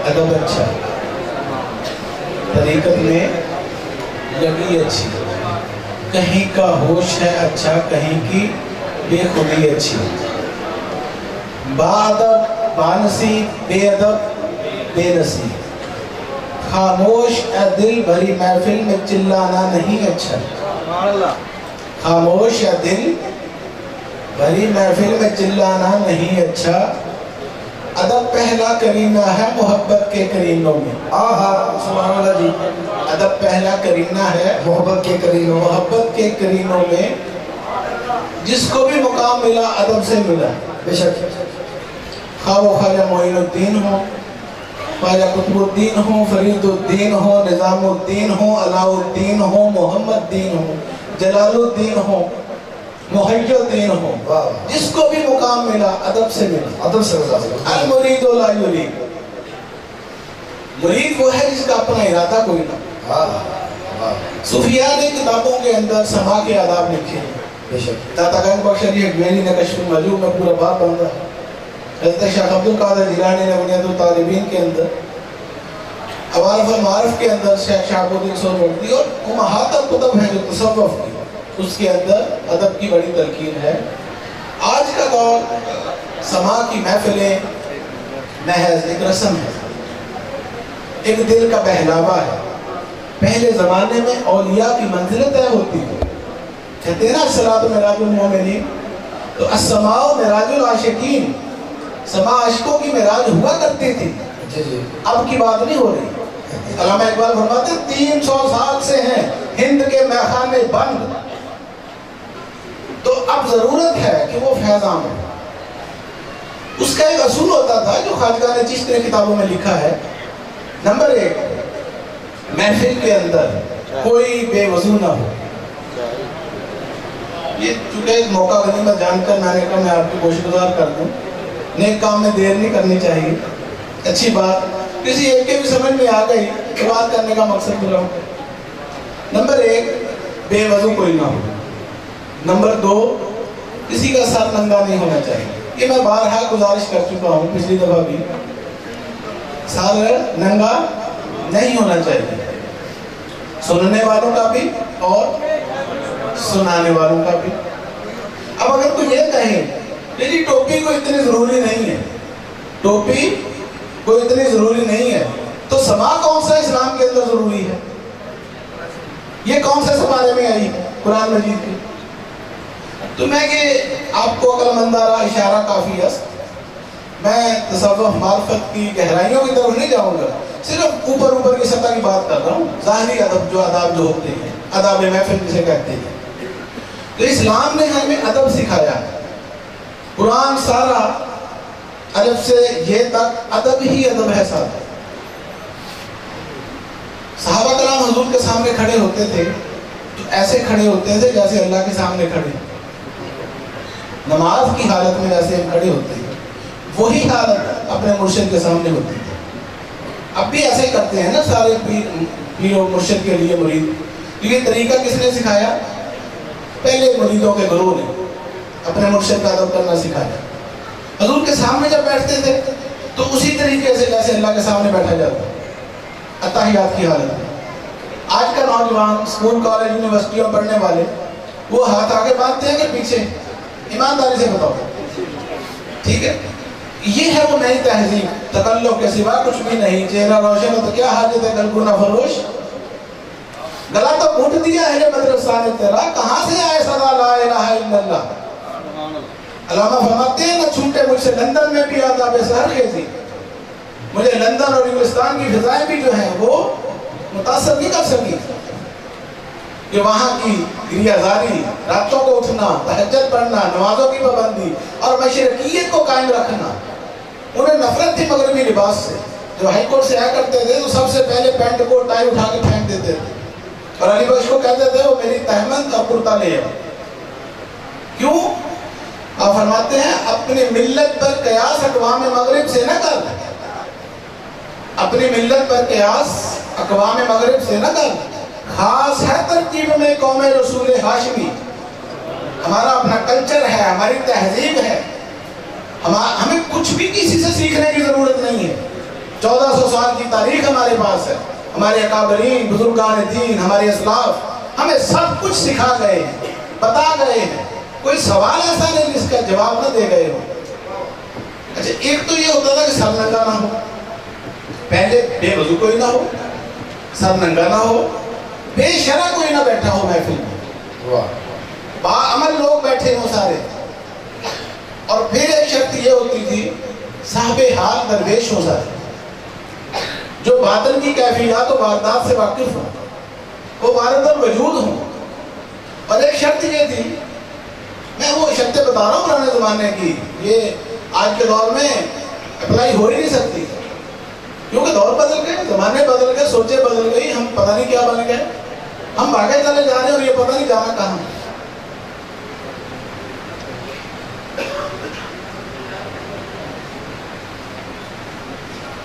ادب اچھا، طریقت میں لگی اچھی، کہیں کا ہوش ہے اچھا، کہیں کی بے خودی اچھی، با ادب بانصیب، بے ادب بے نصیب، خاموش اے دل بھری محفل میں چلانا نہیں اچھا، خاموش اے دل بھری محفل میں چلانا نہیں اچھا، ادب پہلا کرینہ ہے محبت کے کرینوں میں۔ سبحان اللہ جی۔ ادب پہلا کرینہ ہے محبت کے کرینوں، محبت کے کرینوں میں، جس کو بھی مقام ملا ادب سے ملا، بے شک، خواہ وہ خواجہ معین الدین ہو، خواجہ قطب الدین ہو، فرید الدین ہو، نظام الدین ہو، علاء الدین ہو، محمد دین ہو، جلال الدین ہو، محی الدین ہو، جس کو بھی مقام ملا ادب سے ملا۔ ادب سے ملا۔ المرید لا یرید، مرید وہ ہے جس کا اپنا ارادہ کوئی نہ۔ صوفیاء نے کتابوں کے اندر سما کے آداب لکھے ہیں، بے شک، داتا گنج بخش علی اکبری نے کشف المعجوب میں پورا باب باندھا ہے، حضرت شیخ عبد القادر جیلانی نے بنیاد الطالبین کے اندر، عوارف المعارف کے اندر شیخ شہاب الدین سہروردی اور امہات الکتب ہیں جو تصوف کی، اس کے اندر ادب کی بڑی تلقین ہے۔ آج کا دور سما کی محفلیں محض ایک رسم ہے، ایک دل کا بہلاوا ہے۔ پہلے زمانے میں اولیاء کی منزلیں طے ہوتی تھی، کہتے ہیں نا الصلاۃ معراج المومنین، تو السماء معراج العاشقین، سما عاشقوں کی معراج ہوا کرتی تھی، جی جی، اب کی بات نہیں ہو رہی۔ علامہ اقبال فرماتے ہیں 300 سال سے ہیں ہند کے میخانے بند، تو اب ضرورت ہے کہ وہ فیض عام ہو۔ اس کا ایک اصول ہوتا تھا جو خواجہ نے چشت نے کتابوں میں لکھا ہے، نمبر 1، محفل کے اندر کوئی بے وضو نہ ہو۔ یہ چونکہ ایک موقع غنیمت جان کر میں نے کہا میں آپ کی کوشش گزار کر دوں، نیک کام میں دیر نہیں کرنی چاہیے، اچھی بات کسی ایک کے بھی سمجھ میں آ گئی کہ بات کرنے کا مقصد بلا ہوں۔ نمبر 1، بے وضو کوئی نہ ہو۔ نمبر 2، کسی کا سر ننگا نہیں ہونا چاہیے، یہ میں بارہا گزارش کر چکا ہوں پچھلی دفعہ بھی، سر ننگا نہیں ہونا چاہیے، سننے والوں کا بھی اور سنانے والوں کا بھی۔ اب اگر کوئی یہ کہے کہ جی ٹوپی کو اتنی ضروری نہیں ہے، ٹوپی کو اتنی ضروری نہیں ہے، تو سما کون سا اسلام کے اندر ضروری ہے؟ یہ کون سے سپارے میں آئی ہے قرآن مجید کی؟ تو میں کہ آپ کو عقل مندانہ اشارہ کافی ہے، میں تصوف معرفت کی گہرائیوں کی طرف نہیں جاؤں گا، صرف اوپر کی سطح کی بات کر رہا ہوں، ظاہری ادب جو آداب جو ہوتے ہیں، آداب محفل جسے کہتے ہیں۔ تو اسلام نے ہمیں ادب سکھایا، قرآن سارا الف سے یہ تک ادب ہی ادب ہے سارا۔ صحابہ کرام حضور کے سامنے کھڑے ہوتے تھے تو ایسے کھڑے ہوتے تھے جیسے اللہ کے سامنے کھڑے، نماز کی حالت میں جیسے ہم کھڑے ہوتے ہیں وہی حالت اپنے مرشد کے سامنے ہوتی ہے۔ اب بھی ایسے کرتے ہیں نا سارے پیر و مرشد کے لیے مرید، یہ طریقہ کس نے سکھایا؟ پہلے مریدوں کے گروہ نے اپنے مرشد کا ادب کرنا سکھایا۔ حضور کے سامنے جب بیٹھتے تھے تو اسی طریقے سے جیسے اللہ کے سامنے بیٹھا جاتا، اتحیات کی حالت میں۔ آج کا نوجوان اسکول کالج یونیورسٹیوں پڑھنے والے وہ ہاتھ آگے باندھتے ہیں کہ پیچھے؟ ایمانداری سے بتاؤ، ٹھیک ہے؟ یہ ہے وہ نئی تہذیب، تکلف کے سوا کچھ بھی نہیں، چہرہ روشن ہو تو کیا حاجت ہے گلگونہ فروش، گلا تو گھونٹ دیا ہے مدرسہ نے تیرا، کہاں سے آئے صدا لا الہ الا اللہ۔ علامہ فرماتے ہیں نہ چھوٹے مجھ سے لندن میں بھی آداب سحر خیزی، مجھے لندن اور انگلستان کی فضائیں بھی جو ہیں وہ متاثر نہیں کر سکی کہ وہاں کی گریہزاری، راتوں کو اٹھنا، تہجد پڑھنا، نمازوں کی پابندی اور مشرقیت کو قائم رکھنا۔ انہیں نفرت تھی مغربی لباس سے، جو ہائی کورٹ سے آیا کرتے تھے تو سب سے پہلے پینٹ کو ٹائی اٹھا کے پھینک دیتے تھے اور علی بخش کو کہتے تھے وہ میری تہمند اور کرتا لے آؤ۔ کیوں؟ آپ فرماتے ہیں اپنی ملت پر قیاس اقوام مغرب سے نہ کر، اپنی ملت پر قیاس اقوام مغرب سے نہ کر، خاص ہے ترکیب میں قوم رسول ہاشمی، ہمارا اپنا کلچر ہے، ہماری تہذیب ہے، ہمیں کچھ بھی کسی سے سیکھنے کی ضرورت نہیں ہے، 1400 سال کی تاریخ ہمارے پاس ہے. ہمارے اکابرین بزرگان دین ہمارے اسلاف ہمیں سب کچھ سکھا گئے ہیں, بتا گئے ہیں. کوئی سوال ایسا نہیں جس کا جواب نہ دے گئے ہو. اچھا ایک تو یہ ہوتا تھا کہ سر ننگا نہ ہو, پہلے بے وضو کوئی نہ ہو, سر ننگا نہ ہو, بے شرع کوئی نہ بیٹھا ہو محفل میں, باعمل لوگ بیٹھے ہوں سارے. اور پھر ایک شرط یہ ہوتی تھی صاحب حال درویش ہوں سارے, جو باطن کی کیفیات و واردات سے واقف ہوں, وہ وارد الوجود ہوں. اور ایک شرط یہ تھی, میں وہ شرطیں بتا رہا ہوں پرانے زمانے کی, یہ آج کے دور میں اپلائی ہو ہی نہیں سکتی, کیونکہ دور بدل گئے, زمانے بدل گئے, سوچیں بدل گئی, ہم پتہ نہیں کیا بن گئے, ہم بھاگے چلے جا رہے ہیں اور یہ پتہ نہیں جانا کہاں.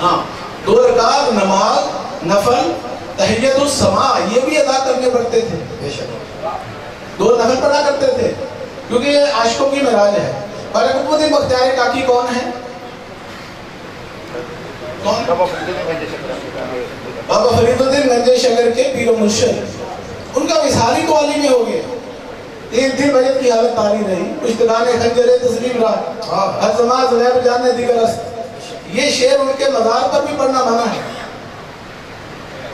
ہاں 2 رکعت نماز نفل تحیت السماع یہ بھی ادا کرنے پڑتے تھے, 2 نفل پڑھا کرتے تھے, کیونکہ یہ عاشقوں کی معراج ہے. اور قطب الدین بختیار کاکی کون ہے؟ کون؟ بابا فرید الدین گنج شکر کے پیر و مرشد. ان کا وصال ہی قوالی میں ہو گیا. 3 دن بجت کی حالت تاری رہی, پشتگان خنجر تسلیم رہا, ہر زمان زلیب جاننے دیگر است. یہ شعر ان کے مزار پر بھی پڑھنا منع ہے.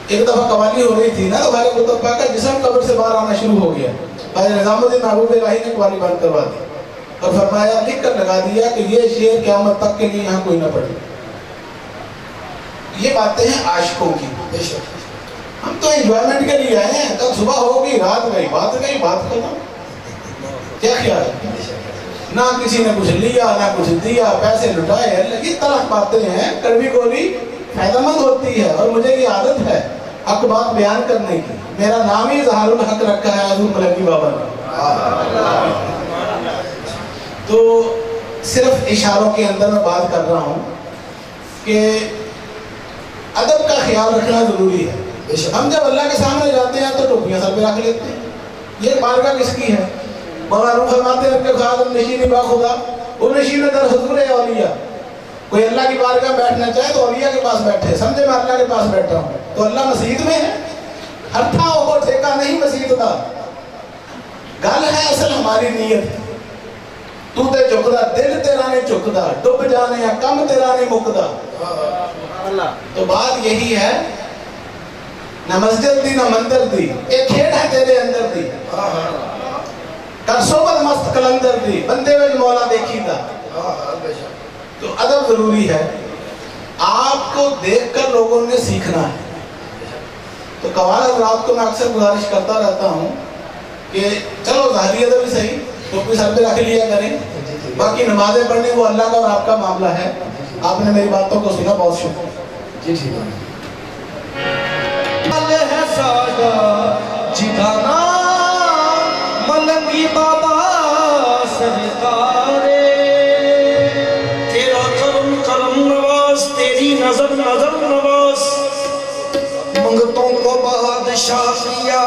ایک دفعہ قوالی ہو رہی تھی نا, تو خواجہ قطب پاک کا جسم قبر سے باہر آنا شروع ہو گیا. خواجہ نظام الدین محبوب الہی نے قوالی بند کروا دی اور فرمایا, لکھ کر لگا دیا کہ یہ شعر قیامت تک کے لیے یہاں کوئی نہ پڑھے. یہ باتیں ہیں عاشقوں کی. ہم تو انجوائمنٹ کے لیے آئے ہیں, کل صبح ہوگی رات گئی, بات گئی, بات ختم. کیا خیال ہے؟ نہ کسی نے کچھ لیا نہ کچھ دیا, پیسے لٹائے, یہ طرح باتیں ہیں. کڑوی گولی فائدہ مند ہوتی ہے, اور مجھے یہ عادت ہے حق بات بیان کرنے کی. میرا نام ہی اظہار الحق رکھا ہے حضور ملکی بابا نے. تو صرف اشاروں کے اندر میں بات کر رہا ہوں کہ ادب کا خیال رکھنا ضروری ہے. ہم جب اللہ کے سامنے جاتے ہیں تو ٹوپیاں سر پہ رکھ لیتے ہیں. یہ بارگاہ کس کی ہے؟ مولانا فرماتے ہیں کہ خادم نشین با خدا, وہ نشین در حضور اولیاء. کوئی اللہ کی بارگاہ بیٹھنا چاہے تو اولیاء کے پاس بیٹھے, سمجھے میں اللہ کے پاس بیٹھا ہوں. تو اللہ مسجد میں ہے, ہر تھا وہ ٹھیکہ نہیں مسجد کا. گل ہے اصل ہماری نیت. تو تے چکدا دل تیرا نہیں چکدا, ڈب جانے یا کم تیرا نہیں مکدا. تو بات یہی ہے, نہ مسجد دی نہ مندر دی, ایک کھیڑ ہے تیرے اندر دی. کر صحبت مست کلندر دی, بندے میں مولا دیکھی تھا. تو ادب ضروری ہے. آپ کو دیکھ کر لوگوں نے سیکھنا ہے. تو قوال حضرات کو میں اکثر گزارش کرتا رہتا ہوں کہ چلو ظاہری ادب بھی صحیح, ٹوپی سر پہ رکھ لیا کریں, باقی نمازیں پڑھنے وہ اللہ کا اور آپ کا معاملہ ہے. آپ نے میری باتوں کو سنا, بہت شکریہ. جی ٹھیک ہے. ہے ساڈا جھکانا ملنگی بابا سرکارے, تیرا کرم کرم نواز, تیری نظر نظر نواز, منگتوں کو بادشاہ کیا